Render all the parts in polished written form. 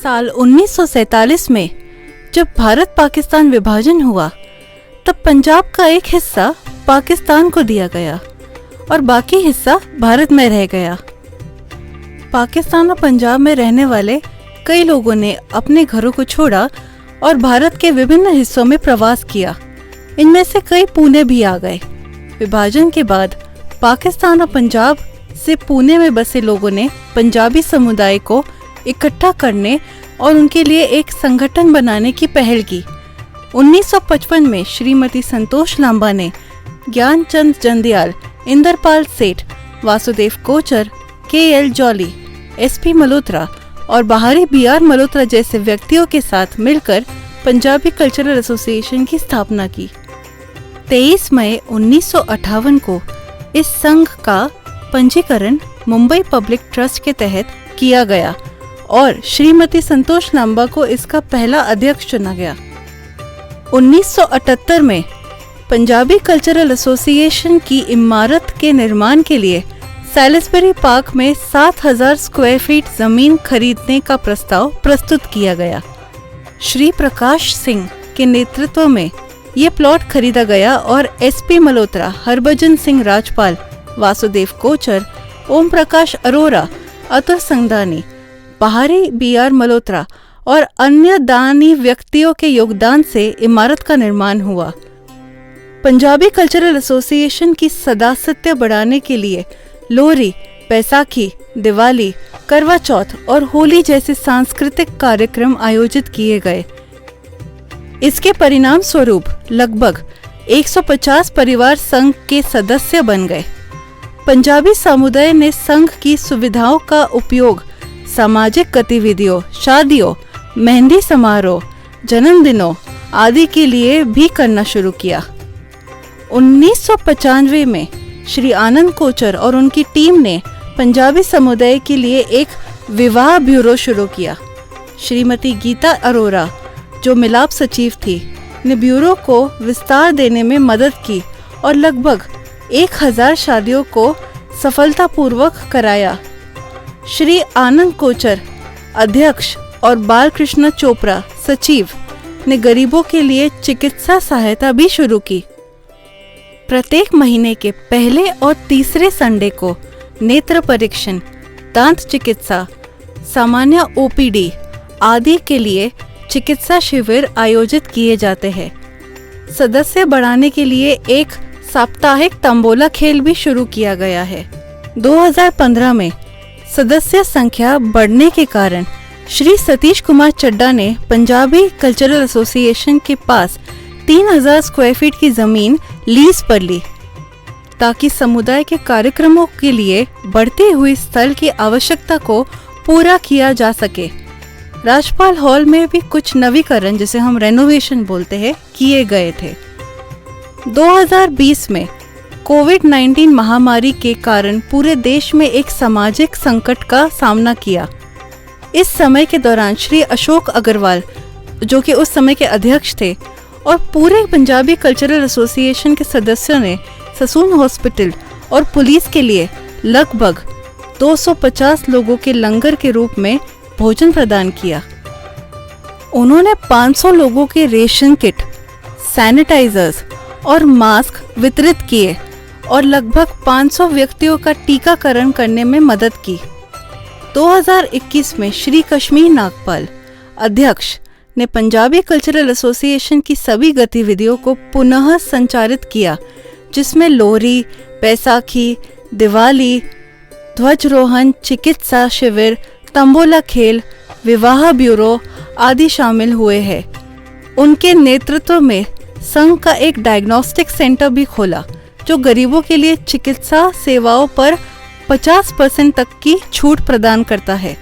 साल 1947 में जब भारत पाकिस्तान विभाजन हुआ तब पंजाब का एक हिस्सा पाकिस्तान को दिया गया और बाकी हिस्सा भारत में रह गया। पाकिस्तान और पंजाब में रहने वाले कई लोगों ने अपने घरों को छोड़ा और भारत के विभिन्न हिस्सों में प्रवास किया। इनमें से कई पुणे भी आ गए। विभाजन के बाद पाकिस्तान और पंजाब से पुणे में बसे लोगों ने पंजाबी समुदाय को इकट्ठा करने और उनके लिए एक संगठन बनाने की पहल की। 1955 में श्रीमती संतोष लांबा ने ज्ञानचंद जंदियाल, इंदरपाल सेठ, वासुदेव कोचर, के.एल. जॉली, एस.पी. मल्होत्रा और बाहरी बी.आर. मल्होत्रा जैसे व्यक्तियों के साथ मिलकर पंजाबी कल्चरल एसोसिएशन की स्थापना की। 23 मई 1958 को इस संघ का पंजीकरण मुंबई पब्लिक ट्रस्ट के तहत किया गया और श्रीमती संतोष लांबा को इसका पहला अध्यक्ष चुना गया। 1978 में पंजाबी कल्चरल एसोसिएशन की इमारत के निर्माण के लिए सैलिसबरी पार्क में 7000 स्क्वायर फीट जमीन खरीदने का प्रस्ताव प्रस्तुत किया गया। श्री प्रकाश सिंह के नेतृत्व में ये प्लॉट खरीदा गया और एस.पी. मल्होत्रा, हरभजन सिंह राजपाल, वासुदेव कोचर, ओम प्रकाश अरोरा, अतुल संघदानी, बाहरी बी.आर. मल्होत्रा और अन्य दानी व्यक्तियों के योगदान से इमारत का निर्माण हुआ। पंजाबी कल्चरल एसोसिएशन की सदस्यता बढ़ाने के लिए लोहरी, बैसाखी, दिवाली, करवा चौथ और होली जैसे सांस्कृतिक कार्यक्रम आयोजित किए गए। इसके परिणाम स्वरूप लगभग 150 परिवार संघ के सदस्य बन गए। पंजाबी समुदाय ने संघ की सुविधाओं का उपयोग सामाजिक गतिविधियों, शादियों, मेहंदी समारोह, जन्मदिनों आदि के लिए भी करना शुरू किया। 1995 में श्री आनंद कोचर और उनकी टीम ने पंजाबी समुदाय के लिए एक विवाह ब्यूरो शुरू किया। श्रीमती गीता अरोरा, जो मिलाप सचिव थी, ने ब्यूरो को विस्तार देने में मदद की और लगभग 1000 शादियों को सफलतापूर्वक कराया। श्री आनंद कोचर, अध्यक्ष, और बालकृष्ण चोपड़ा, सचिव, ने गरीबों के लिए चिकित्सा सहायता भी शुरू की। प्रत्येक महीने के पहले और तीसरे संडे को नेत्र परीक्षण, दांत चिकित्सा, सामान्य ओपीडी आदि के लिए चिकित्सा शिविर आयोजित किए जाते हैं। सदस्य बढ़ाने के लिए एक साप्ताहिक तंबोला खेल भी शुरू किया गया है। 2015 में सदस्य संख्या बढ़ने के कारण श्री सतीश कुमार चड्डा ने पंजाबी कल्चरल एसोसिएशन के पास 3000 स्क्वायर फीट की जमीन लीज पर ली ताकि समुदाय के कार्यक्रमों के लिए बढ़ती हुई स्थल की आवश्यकता को पूरा किया जा सके। राजपाल हॉल में भी कुछ नवीकरण, जिसे हम रेनोवेशन बोलते हैं, किए गए थे। 2020 में कोविड-19 महामारी के कारण पूरे देश में एक सामाजिक संकट का सामना किया। इस समय के दौरान श्री अशोक अग्रवाल, जो कि उस समय के अध्यक्ष थे, और पूरे पंजाबी कल्चरल एसोसिएशन के सदस्यों ने ससून हॉस्पिटल और पुलिस के लिए लगभग 250 लोगों के लंगर के रूप में भोजन प्रदान किया। उन्होंने 500 लोगों के रेशन किट, सैनिटाइजर्स और मास्क वितरित किए और लगभग 500 व्यक्तियों का टीकाकरण करने में मदद की। 2021 में श्री कश्मीर नागपाल, अध्यक्ष, ने पंजाबी कल्चरल एसोसिएशन की सभी गतिविधियों को पुनः संचालित किया, जिसमें लोहरी, बैसाखी, दिवाली, ध्वजारोहण, चिकित्सा शिविर, तंबोला खेल, विवाह ब्यूरो आदि शामिल हुए हैं। उनके नेतृत्व में संघ का एक डायग्नोस्टिक सेंटर भी खोला, जो गरीबों के लिए चिकित्सा सेवाओं पर 50% तक की छूट प्रदान करता है।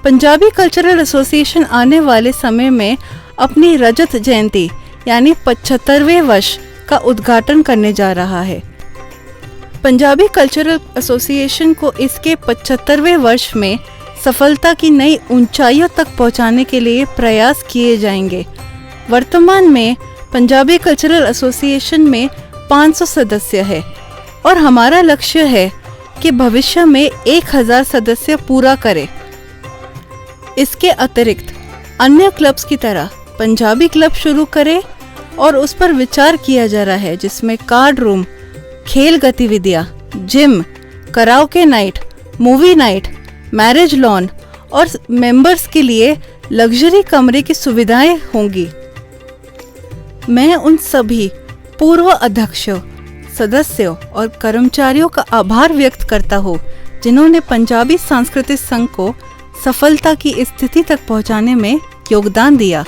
पंजाबी कल्चरल एसोसिएशन आने वाले समय में अपनी रजत जयंती यानी 75वें वर्ष का उद्घाटन करने जा रहा है। पंजाबी कल्चरल एसोसिएशन को इसके 75वें वर्ष में सफलता की नई ऊंचाइयों तक पहुंचाने के लिए प्रयास किए जाएंगे। वर्तमान में पंजाबी कल्चरल एसोसिएशन में 500 सदस्य है और हमारा लक्ष्य है कि भविष्य में 1000 सदस्य पूरा करें। इसके अतिरिक्त अन्य क्लब्स की तरह पंजाबी क्लब शुरू करें और उस पर विचार किया जा रहा है, जिसमें कार्ड रूम, खेल गतिविधियाँ, gym, karaoke night, movie night, marriage lawn और मेंबर्स के लिए लग्जरी कमरे की सुविधाएं होंगी। मैं उन सभी पूर्व अध्यक्षों, सदस्यों और कर्मचारियों का आभार व्यक्त करता हूँ जिन्होंने पंजाबी सांस्कृतिक संघ को सफलता की स्थिति तक पहुँचाने में योगदान दिया।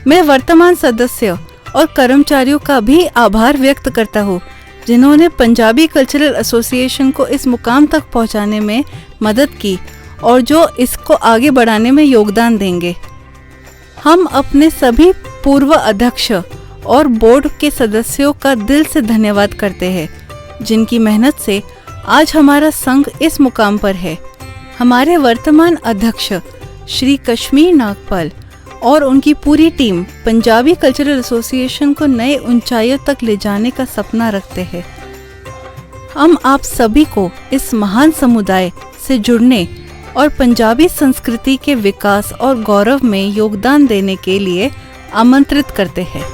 मैं वर्तमान सदस्यों और कर्मचारियों का भी आभार व्यक्त करता हूँ जिन्होंने पंजाबी कल्चरल एसोसिएशन को इस मुकाम तक पहुँचाने में मदद की और जो इसको आगे बढ़ाने में योगदान देंगे। हम अपने सभी पूर्व अध्यक्ष और बोर्ड के सदस्यों का दिल से धन्यवाद करते हैं जिनकी मेहनत से आज हमारा संघ इस मुकाम पर है। हमारे वर्तमान अध्यक्ष श्री कश्मीर नागपाल और उनकी पूरी टीम पंजाबी कल्चरल एसोसिएशन को नए ऊंचाइयों तक ले जाने का सपना रखते हैं। हम आप सभी को इस महान समुदाय से जुड़ने और पंजाबी संस्कृति के विकास और गौरव में योगदान देने के लिए आमंत्रित करते हैं।